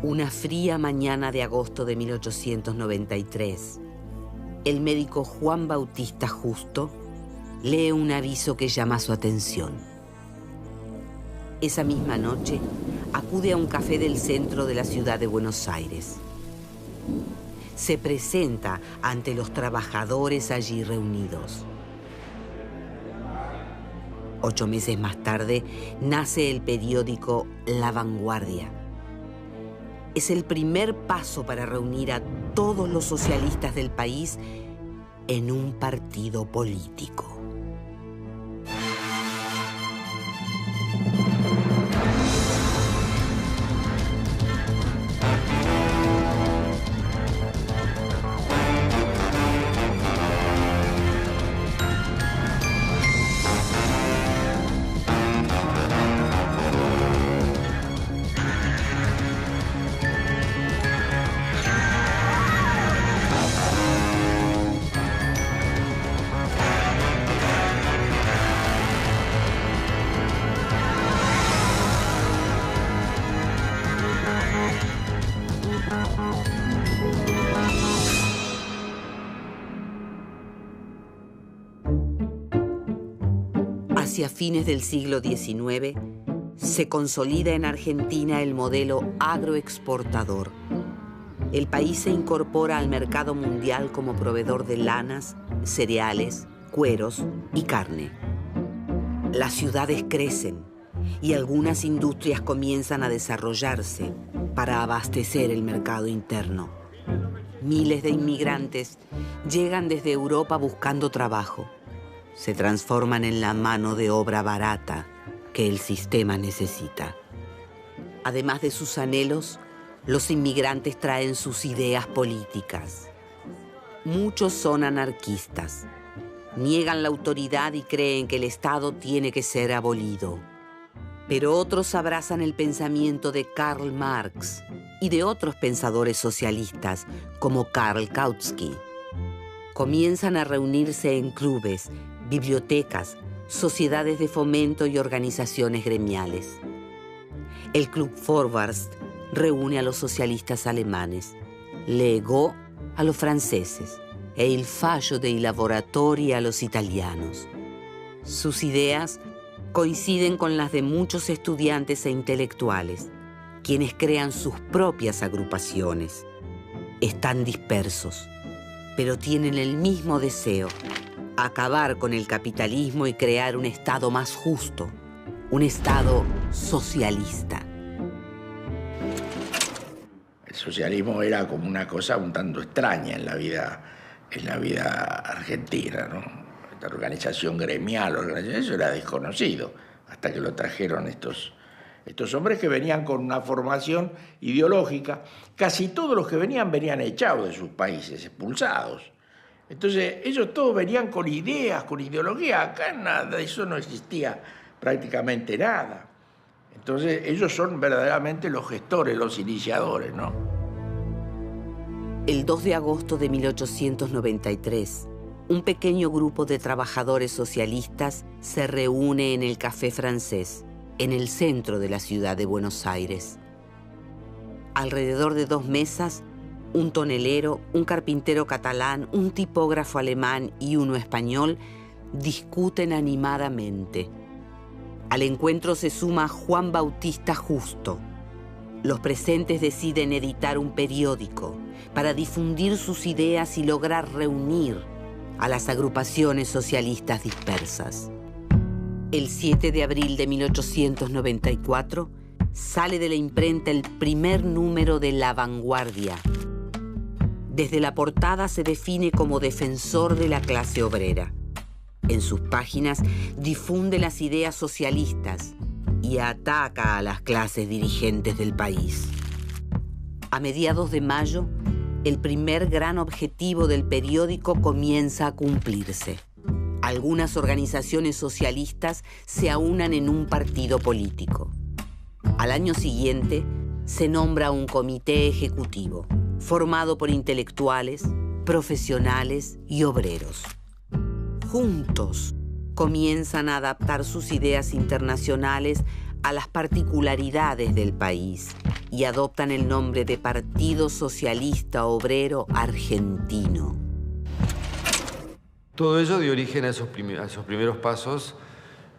Una fría mañana de agosto de 1893, el médico Juan Bautista Justo lee un aviso que llama su atención. Esa misma noche, acude a un café del centro de la ciudad de Buenos Aires. Se presenta ante los trabajadores allí reunidos. 8 meses más tarde, nace el periódico La Vanguardia. Es el primer paso para reunir a todos los socialistas del país en un partido político. Hacia fines del siglo XIX, se consolida en Argentina el modelo agroexportador. El país se incorpora al mercado mundial como proveedor de lanas, cereales, cueros y carne. Las ciudades crecen y algunas industrias comienzan a desarrollarse para abastecer el mercado interno. Miles de inmigrantes llegan desde Europa buscando trabajo. Se transforman en la mano de obra barata que el sistema necesita. Además de sus anhelos, los inmigrantes traen sus ideas políticas. Muchos son anarquistas. Niegan la autoridad y creen que el Estado tiene que ser abolido. Pero otros abrazan el pensamiento de Karl Marx y de otros pensadores socialistas como Karl Kautsky. Comienzan a reunirse en clubes, bibliotecas, sociedades de fomento y organizaciones gremiales. El Club Vorwärts reúne a los socialistas alemanes, L'Ego a los franceses e Il Fallo dei Lavoratori a los italianos. Sus ideas coinciden con las de muchos estudiantes e intelectuales, quienes crean sus propias agrupaciones. Están dispersos, pero tienen el mismo deseo: acabar con el capitalismo y crear un Estado más justo, un Estado socialista. El socialismo era como una cosa un tanto extraña en la vida argentina, ¿no? Esta organización gremial, eso era desconocido, hasta que lo trajeron estos hombres que venían con una formación ideológica. Casi todos los que venían echados de sus países, expulsados. Entonces, ellos todos venían con ideas, con ideología. Acá nada de eso no existía prácticamente nada. Entonces, ellos son verdaderamente los gestores, los iniciadores, ¿no? El 2 de agosto de 1893, un pequeño grupo de trabajadores socialistas se reúne en el Café Francés, en el centro de la ciudad de Buenos Aires. Alrededor de 2 mesas, un tonelero, un carpintero catalán, un tipógrafo alemán y uno español discuten animadamente. Al encuentro se suma Juan Bautista Justo. Los presentes deciden editar un periódico para difundir sus ideas y lograr reunir a las agrupaciones socialistas dispersas. El 7 de abril de 1894 sale de la imprenta el primer número de La Vanguardia. Desde la portada se define como defensor de la clase obrera. En sus páginas difunde las ideas socialistas y ataca a las clases dirigentes del país. A mediados de mayo, el primer gran objetivo del periódico comienza a cumplirse. Algunas organizaciones socialistas se aunan en un partido político. Al año siguiente, se nombra un comité ejecutivo, formado por intelectuales, profesionales y obreros. Juntos, comienzan a adaptar sus ideas internacionales a las particularidades del país y adoptan el nombre de Partido Socialista Obrero Argentino. Todo ello dio origen a esos primeros pasos,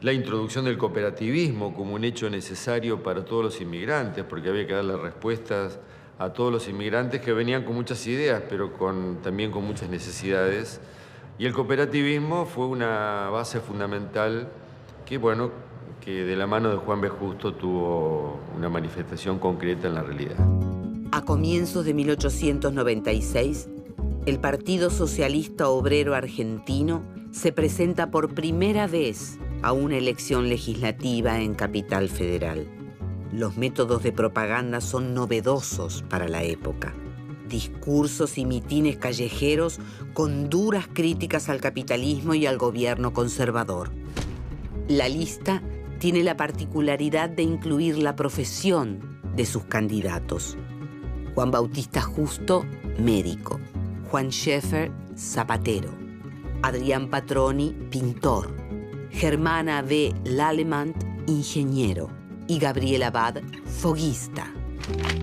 la introducción del cooperativismo como un hecho necesario para todos los inmigrantes, porque había que darle respuestas a todos los inmigrantes que venían con muchas ideas, pero también con muchas necesidades. Y el cooperativismo fue una base fundamental que de la mano de Juan B. Justo tuvo una manifestación concreta en la realidad. A comienzos de 1896, el Partido Socialista Obrero Argentino se presenta por primera vez a una elección legislativa en Capital Federal. Los métodos de propaganda son novedosos para la época. Discursos y mitines callejeros con duras críticas al capitalismo y al gobierno conservador. La lista tiene la particularidad de incluir la profesión de sus candidatos. Juan Bautista Justo, médico. Juan Schaeffer, zapatero. Adrián Patroni, pintor. Germana B. Lallemand, ingeniero. Y Gabriel Abad, foguista.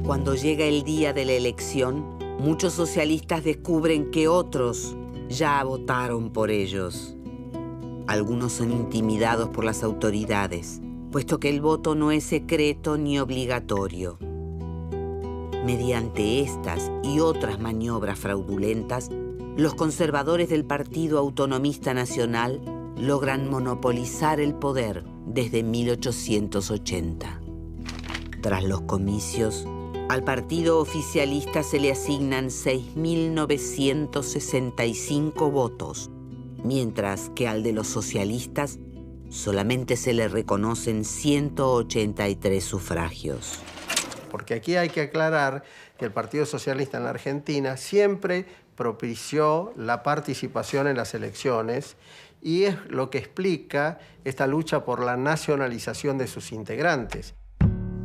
Cuando llega el día de la elección, muchos socialistas descubren que otros ya votaron por ellos. Algunos son intimidados por las autoridades, puesto que el voto no es secreto ni obligatorio. Mediante estas y otras maniobras fraudulentas, los conservadores del Partido Autonomista Nacional logran monopolizar el poder desde 1880. Tras los comicios, al partido oficialista se le asignan 6.965 votos, mientras que al de los socialistas solamente se le reconocen 183 sufragios. Porque aquí hay que aclarar que el Partido Socialista en la Argentina siempre propició la participación en las elecciones y es lo que explica esta lucha por la nacionalización de sus integrantes.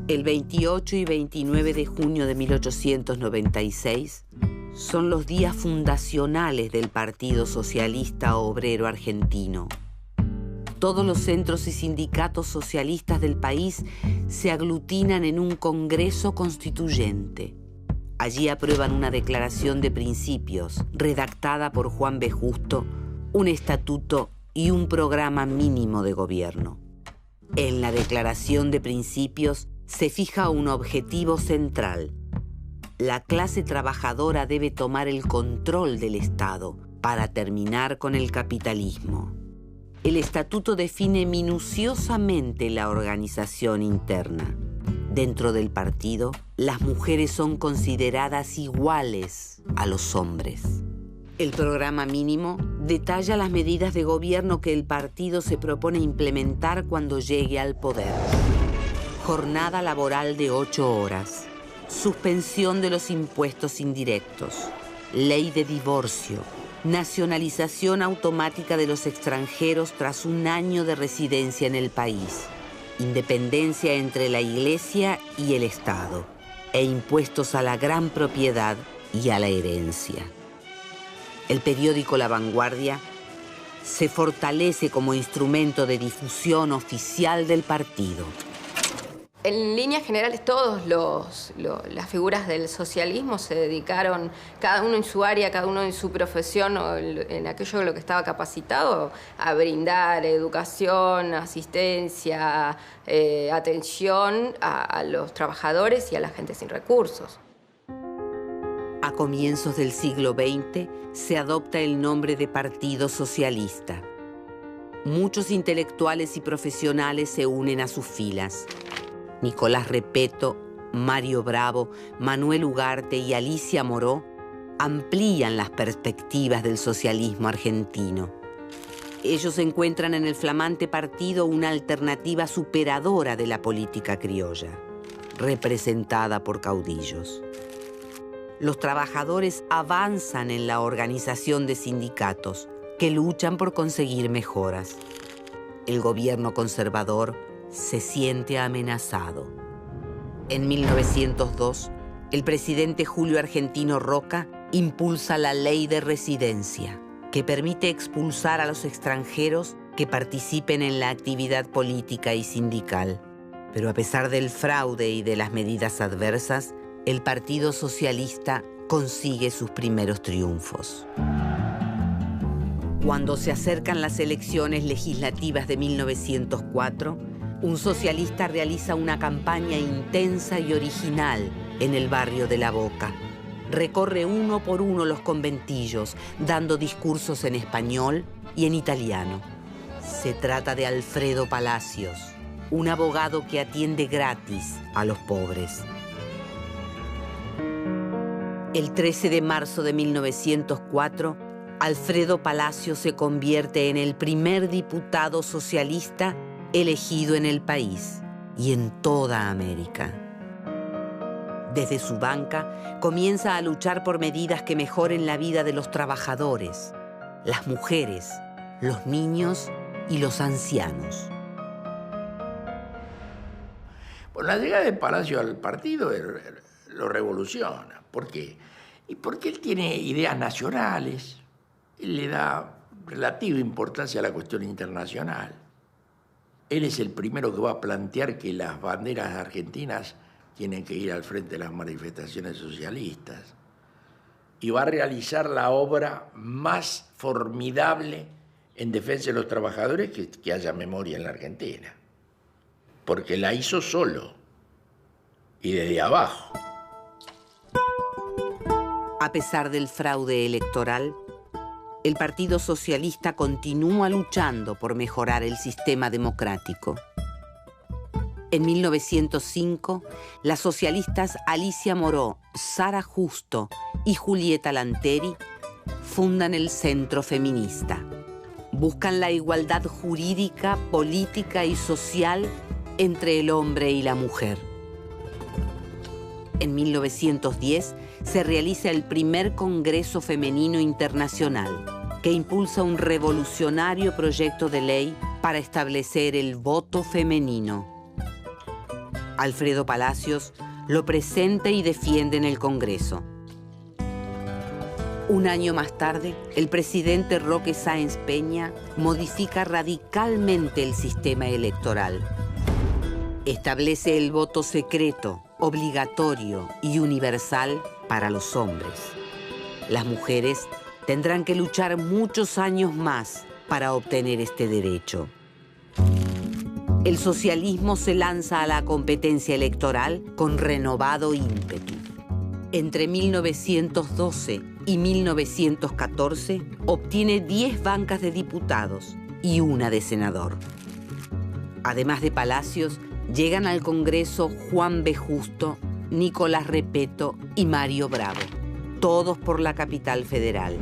El 28 y 29 de junio de 1896 son los días fundacionales del Partido Socialista Obrero Argentino. Todos los centros y sindicatos socialistas del país se aglutinan en un congreso constituyente. Allí aprueban una declaración de principios redactada por Juan B. Justo, un estatuto y un programa mínimo de gobierno. En la declaración de principios se fija un objetivo central. La clase trabajadora debe tomar el control del Estado para terminar con el capitalismo. El estatuto define minuciosamente la organización interna. Dentro del partido, las mujeres son consideradas iguales a los hombres. El programa mínimo detalla las medidas de gobierno que el partido se propone implementar cuando llegue al poder. Jornada laboral de 8 horas, suspensión de los impuestos indirectos, ley de divorcio, nacionalización automática de los extranjeros tras un año de residencia en el país, independencia entre la Iglesia y el Estado, e impuestos a la gran propiedad y a la herencia. El periódico La Vanguardia se fortalece como instrumento de difusión oficial del partido. En líneas generales, todas las figuras del socialismo se dedicaron, cada uno en su área, cada uno en su profesión o en aquello en lo que estaba capacitado, a brindar educación, asistencia, atención a los trabajadores y a la gente sin recursos. A comienzos del siglo XX se adopta el nombre de Partido Socialista. Muchos intelectuales y profesionales se unen a sus filas. Nicolás Repetto, Mario Bravo, Manuel Ugarte y Alicia Moró amplían las perspectivas del socialismo argentino. Ellos encuentran en el flamante partido una alternativa superadora de la política criolla, representada por caudillos. Los trabajadores avanzan en la organización de sindicatos que luchan por conseguir mejoras. El gobierno conservador se siente amenazado. En 1902, el presidente Julio Argentino Roca impulsa la ley de residencia, que permite expulsar a los extranjeros que participen en la actividad política y sindical. Pero a pesar del fraude y de las medidas adversas, el Partido Socialista consigue sus primeros triunfos. Cuando se acercan las elecciones legislativas de 1904, un socialista realiza una campaña intensa y original en el barrio de La Boca. Recorre uno por uno los conventillos, dando discursos en español y en italiano. Se trata de Alfredo Palacios, un abogado que atiende gratis a los pobres. El 13 de marzo de 1904, Alfredo Palacios se convierte en el primer diputado socialista elegido en el país y en toda América. Desde su banca comienza a luchar por medidas que mejoren la vida de los trabajadores, las mujeres, los niños y los ancianos. Bueno, la llegada de Palacio al partido lo revoluciona. ¿Por qué? Y porque él tiene ideas nacionales, él le da relativa importancia a la cuestión internacional. Él es el primero que va a plantear que las banderas argentinas tienen que ir al frente de las manifestaciones socialistas. Y va a realizar la obra más formidable en defensa de los trabajadores que haya memoria en la Argentina. Porque la hizo solo y desde abajo. A pesar del fraude electoral, el Partido Socialista continúa luchando por mejorar el sistema democrático. En 1905, las socialistas Alicia Moró, Sara Justo y Julieta Lanteri fundan el Centro Feminista. Buscan la igualdad jurídica, política y social entre el hombre y la mujer. En 1910 se realiza el primer Congreso Femenino Internacional, que impulsa un revolucionario proyecto de ley para establecer el voto femenino. Alfredo Palacios lo presenta y defiende en el Congreso. Un año más tarde, el presidente Roque Sáenz Peña modifica radicalmente el sistema electoral. Establece el voto secreto, obligatorio y universal para los hombres. Las mujeres tendrán que luchar muchos años más para obtener este derecho. El socialismo se lanza a la competencia electoral con renovado ímpetu. Entre 1912 y 1914 obtiene 10 bancas de diputados y una de senador. Además de Palacios, llegan al Congreso Juan B. Justo, Nicolás Repetto y Mario Bravo, todos por la capital federal.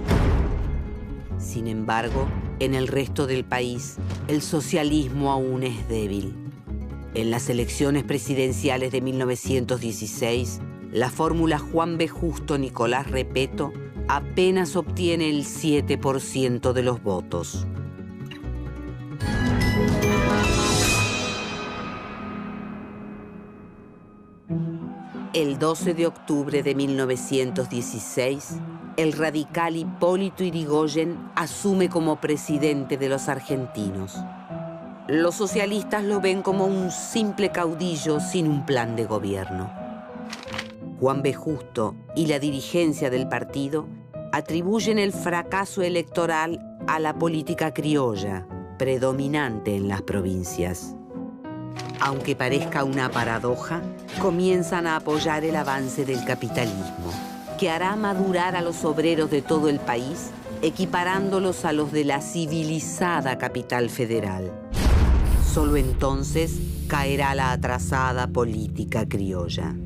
Sin embargo, en el resto del país, el socialismo aún es débil. En las elecciones presidenciales de 1916, la fórmula Juan B. Justo-Nicolás Repetto apenas obtiene el 7% de los votos. El 12 de octubre de 1916, el radical Hipólito Yrigoyen asume como presidente de los argentinos. Los socialistas lo ven como un simple caudillo sin un plan de gobierno. Juan B. Justo y la dirigencia del partido atribuyen el fracaso electoral a la política criolla, predominante en las provincias. Aunque parezca una paradoja, comienzan a apoyar el avance del capitalismo, que hará madurar a los obreros de todo el país, equiparándolos a los de la civilizada capital federal. Solo entonces caerá la atrasada política criolla.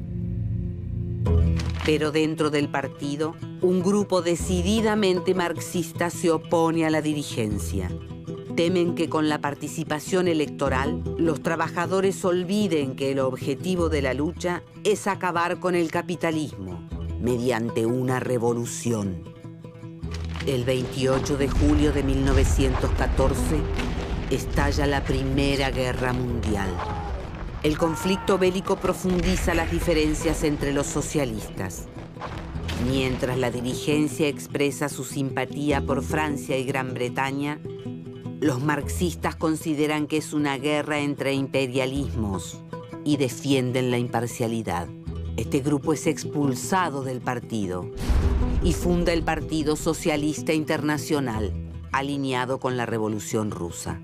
Pero dentro del partido, un grupo decididamente marxista se opone a la dirigencia. Temen que con la participación electoral, los trabajadores olviden que el objetivo de la lucha es acabar con el capitalismo mediante una revolución. El 28 de julio de 1914 estalla la Primera Guerra Mundial. El conflicto bélico profundiza las diferencias entre los socialistas. Mientras la dirigencia expresa su simpatía por Francia y Gran Bretaña, los marxistas consideran que es una guerra entre imperialismos y defienden la imparcialidad. Este grupo es expulsado del partido y funda el Partido Socialista Internacional, alineado con la Revolución Rusa.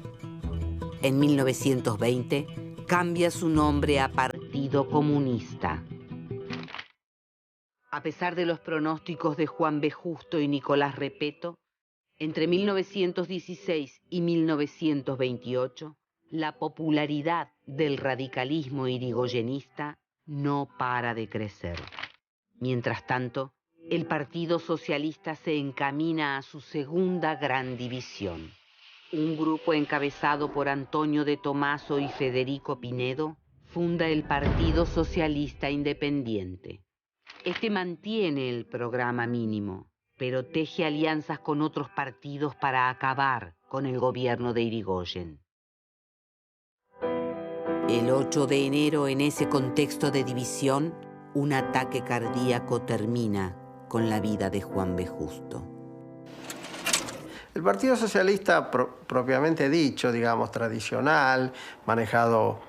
En 1920 cambia su nombre a Partido Comunista. A pesar de los pronósticos de Juan B. Justo y Nicolás Repetto, entre 1916 y 1928, la popularidad del radicalismo irigoyenista no para de crecer. Mientras tanto, el Partido Socialista se encamina a su segunda gran división. Un grupo encabezado por Antonio de Tomaso y Federico Pinedo funda el Partido Socialista Independiente. Este mantiene el programa mínimo, pero teje alianzas con otros partidos para acabar con el gobierno de Irigoyen. El 8 de enero, en ese contexto de división, un ataque cardíaco termina con la vida de Juan B. Justo. El Partido Socialista propiamente dicho, digamos, tradicional, manejado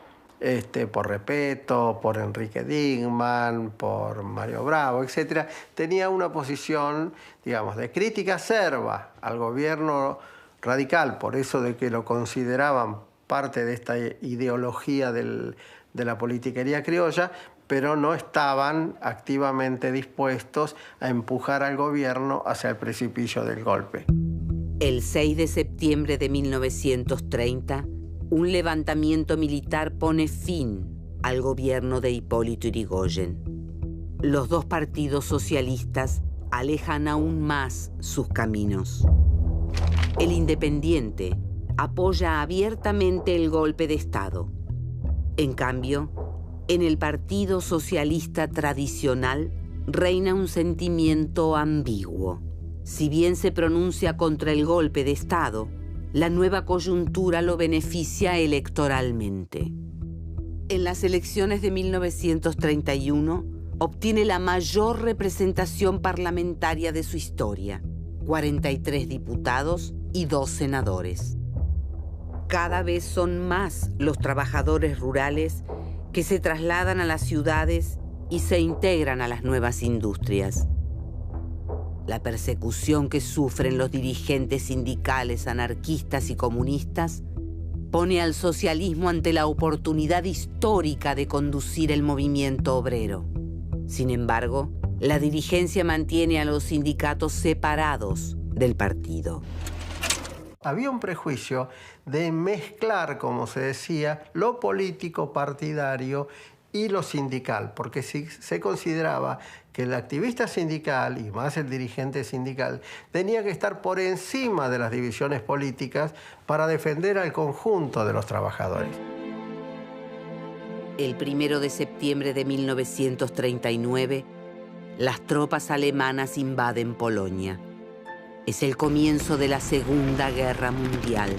por Repetto, por Enrique Dingman, por Mario Bravo, etc., tenía una posición, digamos, de crítica acerba al gobierno radical, por eso de que lo consideraban parte de esta ideología de la politiquería criolla, pero no estaban activamente dispuestos a empujar al gobierno hacia el precipicio del golpe. El 6 de septiembre de 1930, un levantamiento militar pone fin al gobierno de Hipólito Yrigoyen. Los dos partidos socialistas alejan aún más sus caminos. El Independiente apoya abiertamente el golpe de Estado. En cambio, en el Partido Socialista tradicional reina un sentimiento ambiguo. Si bien se pronuncia contra el golpe de Estado, la nueva coyuntura lo beneficia electoralmente. En las elecciones de 1931 obtiene la mayor representación parlamentaria de su historia, 43 diputados y 2 senadores. Cada vez son más los trabajadores rurales que se trasladan a las ciudades y se integran a las nuevas industrias. La persecución que sufren los dirigentes sindicales, anarquistas y comunistas pone al socialismo ante la oportunidad histórica de conducir el movimiento obrero. Sin embargo, la dirigencia mantiene a los sindicatos separados del partido. Había un prejuicio de mezclar, como se decía, lo político partidario y lo sindical, porque se consideraba que el activista sindical, y más el dirigente sindical, tenía que estar por encima de las divisiones políticas para defender al conjunto de los trabajadores. El 1 de septiembre de 1939, las tropas alemanas invaden Polonia. Es el comienzo de la Segunda Guerra Mundial.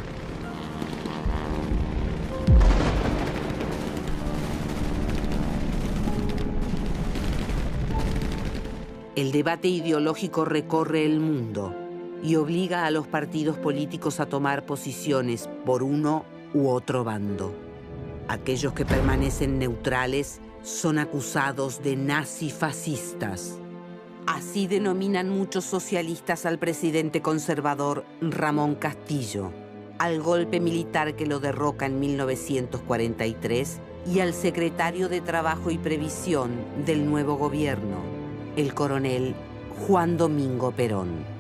El debate ideológico recorre el mundo y obliga a los partidos políticos a tomar posiciones por uno u otro bando. Aquellos que permanecen neutrales son acusados de nazifascistas. Así denominan muchos socialistas al presidente conservador Ramón Castillo, al golpe militar que lo derroca en 1943 y al secretario de Trabajo y Previsión del nuevo gobierno, el coronel Juan Domingo Perón.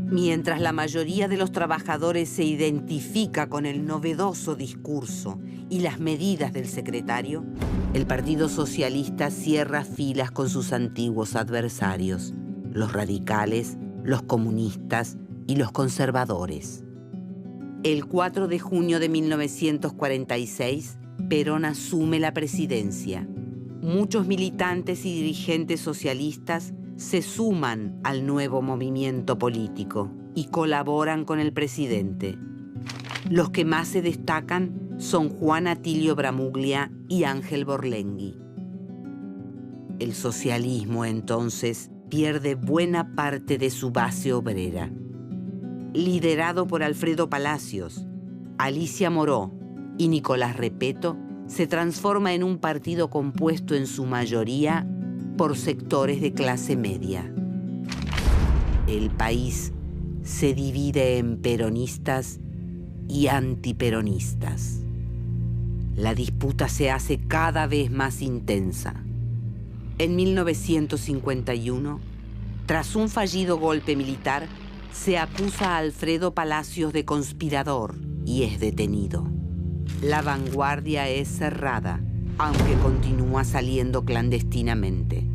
Mientras la mayoría de los trabajadores se identifica con el novedoso discurso y las medidas del secretario, el Partido Socialista cierra filas con sus antiguos adversarios, los radicales, los comunistas y los conservadores. El 4 de junio de 1946, Perón asume la presidencia. Muchos militantes y dirigentes socialistas se suman al nuevo movimiento político y colaboran con el presidente. Los que más se destacan son Juan Atilio Bramuglia y Ángel Borlenghi. El socialismo, entonces, pierde buena parte de su base obrera. Liderado por Alfredo Palacios, Alicia Moró y Nicolás Repetto, se transforma en un partido compuesto en su mayoría por sectores de clase media. El país se divide en peronistas y antiperonistas. La disputa se hace cada vez más intensa. En 1951, tras un fallido golpe militar, se acusa a Alfredo Palacios de conspirador y es detenido. La vanguardia es cerrada, aunque continúa saliendo clandestinamente.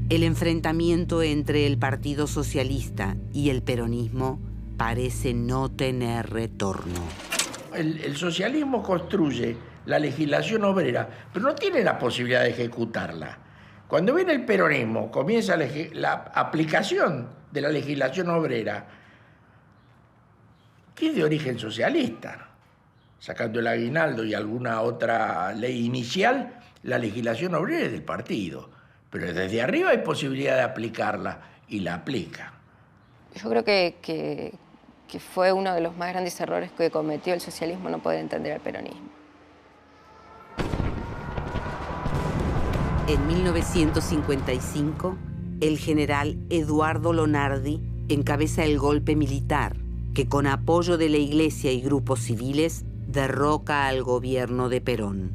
El enfrentamiento entre el Partido Socialista y el peronismo parece no tener retorno. El socialismo construye la legislación obrera, pero no tiene la posibilidad de ejecutarla. Cuando viene el peronismo, comienza la aplicación de la legislación obrera, que es de origen socialista. Sacando el aguinaldo y alguna otra ley inicial, la legislación obrera es del partido. Pero desde arriba hay posibilidad de aplicarla y la aplica. Yo creo que fue uno de los más grandes errores que cometió el socialismo, no poder entender al peronismo. En 1955, el general Eduardo Lonardi encabeza el golpe militar que, con apoyo de la Iglesia y grupos civiles, derroca al gobierno de Perón.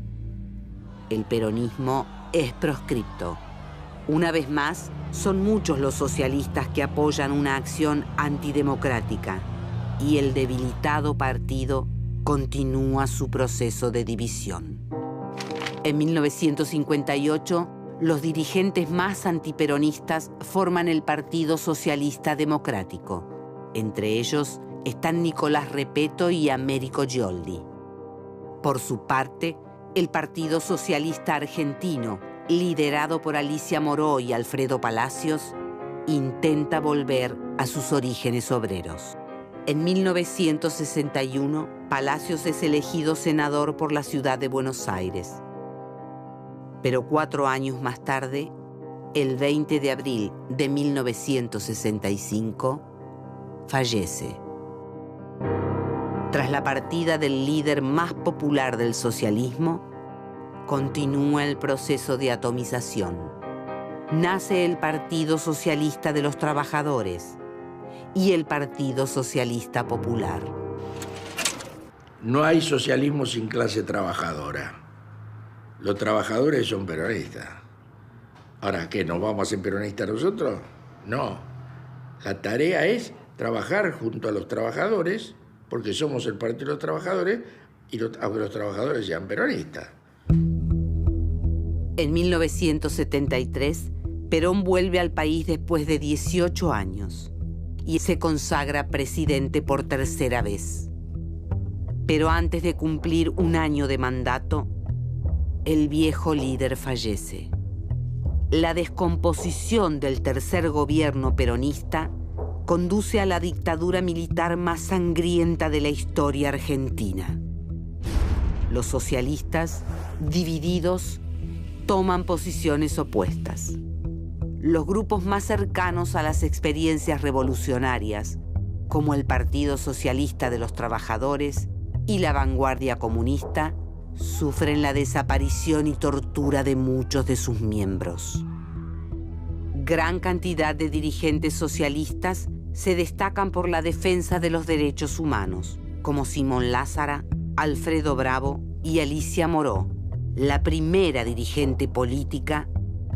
El peronismo es proscripto. Una vez más, son muchos los socialistas que apoyan una acción antidemocrática y el debilitado partido continúa su proceso de división. En 1958, los dirigentes más antiperonistas forman el Partido Socialista Democrático. Entre ellos están Nicolás Repetto y Américo Gioldi. Por su parte, el Partido Socialista Argentino, liderado por Alicia Moró y Alfredo Palacios, intenta volver a sus orígenes obreros. En 1961, Palacios es elegido senador por la ciudad de Buenos Aires. Pero 4 años más tarde, el 20 de abril de 1965, fallece. Tras la partida del líder más popular del socialismo, continúa el proceso de atomización. Nace el Partido Socialista de los Trabajadores y el Partido Socialista Popular. No hay socialismo sin clase trabajadora. Los trabajadores son peronistas. Ahora, ¿qué? ¿Nos vamos a ser peronistas nosotros? No. La tarea es trabajar junto a los trabajadores, porque somos el Partido de los Trabajadores, aunque los trabajadores sean peronistas. En 1973, Perón vuelve al país después de 18 años y se consagra presidente por tercera vez. Pero antes de cumplir 1 año de mandato, el viejo líder fallece. La descomposición del tercer gobierno peronista conduce a la dictadura militar más sangrienta de la historia argentina. Los socialistas, divididos, toman posiciones opuestas. Los grupos más cercanos a las experiencias revolucionarias, como el Partido Socialista de los Trabajadores y la vanguardia comunista, sufren la desaparición y tortura de muchos de sus miembros. Gran cantidad de dirigentes socialistas se destacan por la defensa de los derechos humanos, como Simón Lázara, Alfredo Bravo y Alicia Moró, la primera dirigente política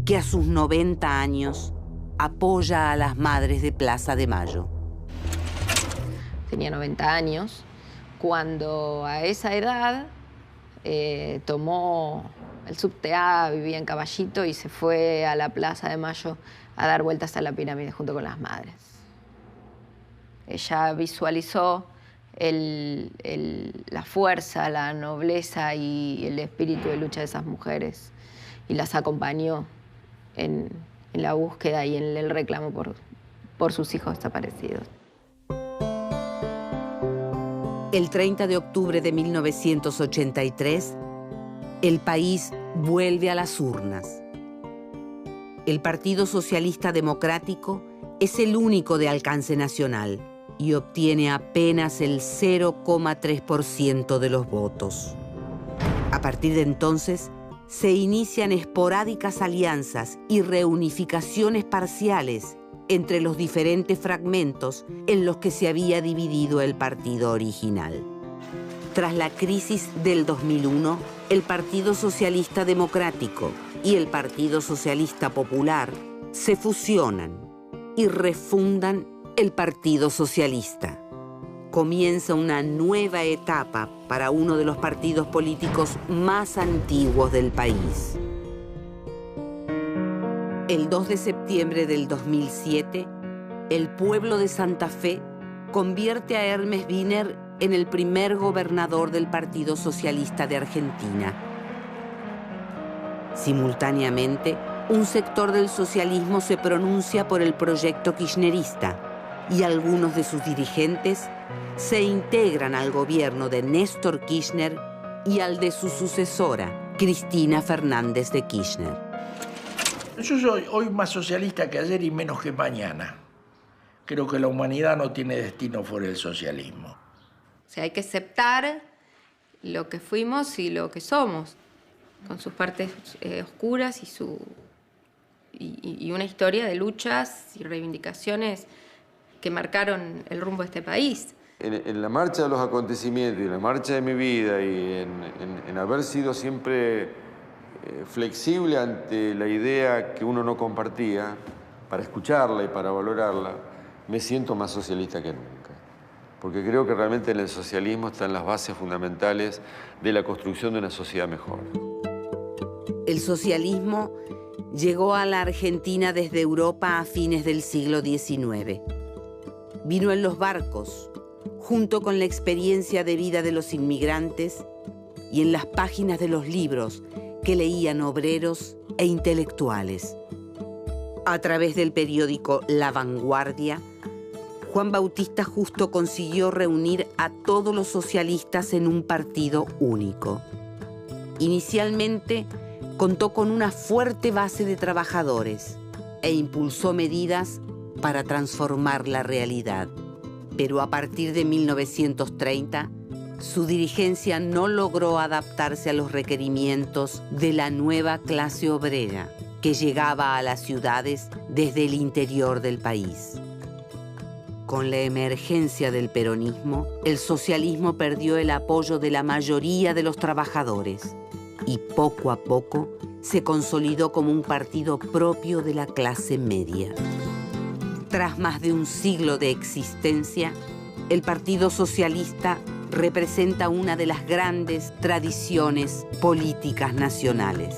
que a sus 90 años apoya a las madres de Plaza de Mayo. Tenía 90 años cuando a esa edad tomó el subte A, vivía en Caballito y se fue a la Plaza de Mayo a dar vueltas a la pirámide junto con las madres. Ella visualizó la fuerza, la nobleza y el espíritu de lucha de esas mujeres y las acompañó en la búsqueda y en el reclamo por sus hijos desaparecidos. El 30 de octubre de 1983, el país vuelve a las urnas. El Partido Socialista Democrático es el único de alcance nacional y obtiene apenas el 0,3% de los votos. A partir de entonces, se inician esporádicas alianzas y reunificaciones parciales entre los diferentes fragmentos en los que se había dividido el partido original. Tras la crisis del 2001, el Partido Socialista Democrático y el Partido Socialista Popular se fusionan y refundan el Partido Socialista. Comienza una nueva etapa para uno de los partidos políticos más antiguos del país. El 2 de septiembre del 2007, el pueblo de Santa Fe convierte a Hermes Wiener en el primer gobernador del Partido Socialista de Argentina. Simultáneamente, un sector del socialismo se pronuncia por el proyecto kirchnerista y algunos de sus dirigentes se integran al gobierno de Néstor Kirchner y al de su sucesora, Cristina Fernández de Kirchner. Yo soy hoy más socialista que ayer y menos que mañana. Creo que la humanidad no tiene destino fuera del socialismo. O sea, hay que aceptar lo que fuimos y lo que somos, con sus partes oscuras y una historia de luchas y reivindicaciones que marcaron el rumbo de este país. En la marcha de los acontecimientos y en la marcha de mi vida y en haber sido siempre flexible ante la idea que uno no compartía, para escucharla y para valorarla, me siento más socialista que nunca. Porque creo que realmente en el socialismo están las bases fundamentales de la construcción de una sociedad mejor. El socialismo llegó a la Argentina desde Europa a fines del siglo XIX. Vino en los barcos, junto con la experiencia de vida de los inmigrantes y en las páginas de los libros que leían obreros e intelectuales. A través del periódico La Vanguardia, Juan Bautista Justo consiguió reunir a todos los socialistas en un partido único. Inicialmente, contó con una fuerte base de trabajadores e impulsó medidas para transformar la realidad. Pero a partir de 1930, su dirigencia no logró adaptarse a los requerimientos de la nueva clase obrera que llegaba a las ciudades desde el interior del país. Con la emergencia del peronismo, el socialismo perdió el apoyo de la mayoría de los trabajadores y poco a poco se consolidó como un partido propio de la clase media. Tras más de un siglo de existencia, el Partido Socialista representa una de las grandes tradiciones políticas nacionales.